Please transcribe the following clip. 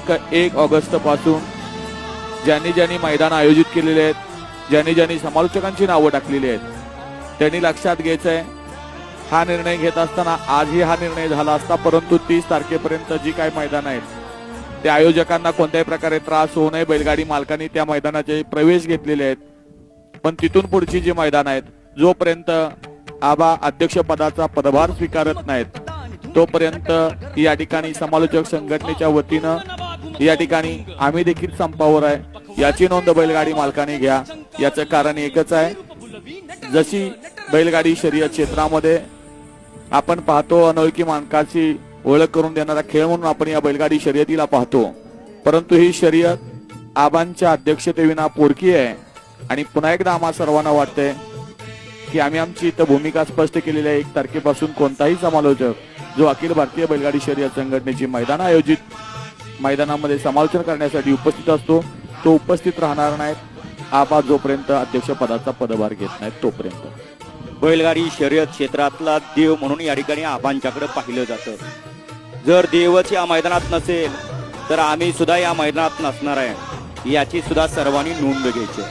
दिनांक 1 ऑगस्ट पासून ज्यांनी ज्यांनी मैदान आयोजित केलेले आहेत, ज्यांनी ज्यांनी समालोचकांची नावं टाकलेली आहेत, त्यांनी लक्षात घ्यायचंय हा निर्णय घेत असताना आजही हा निर्णय झाला असता, परंतु 30 तारखेपर्यंत जी काही मैदान आहेत त्या आयोजकांना कोणत्याही प्रकारे त्रास होऊ नये, बैलगाडी मालकांनी त्या मैदानाचे प्रवेश घेतलेले आहेत. पण तिथून पुढची जी मैदान आहेत, जोपर्यंत आबा अध्यक्षपदाचा पदभार स्वीकारत नाहीत तोपर्यंत या ठिकाणी समालोचक संघटनेच्या वतीनं या ठिकाणी आम्ही देखील संपावर आहे. याची नोंद बैलगाडी मालकाने घ्या. याचं कारण एकच आहे, जशी बैलगाडी शर्यत क्षेत्रामध्ये आपण पाहतो अनोळखी मानकाची ओळख करून देणारा खेळ म्हणून आपण या बैलगाडी शर्यतीला पाहतो, परंतु ही शर्यत आबांच्या अध्यक्षतेविना पोरकी आहे. आणि पुन्हा एकदा आम्हा सर्वांना वाटतंय की आम्ही आमची इथं भूमिका स्पष्ट केलेली आहे. 1 तारखेपासून कोणताही समालोचक जो अखिल भारतीय बैलगाडी शर्यत संघटनेची मैदान आयोजित मैदानामध्ये समालोचन करण्यासाठी उपस्थित असतो तो उपस्थित राहणार नाहीत, आबा जोपर्यंत अध्यक्षपदाचा पदभार घेत नाहीत तोपर्यंत. बैलगाडी शर्यत क्षेत्रातला देव म्हणून या ठिकाणी आबांच्याकडे पाहिलं जातं. जर देवच या मैदानात नसेल तर आम्ही सुद्धा या मैदानात नसणार आहे, याची सुद्धा सर्वांनी नोंद घ्यायची.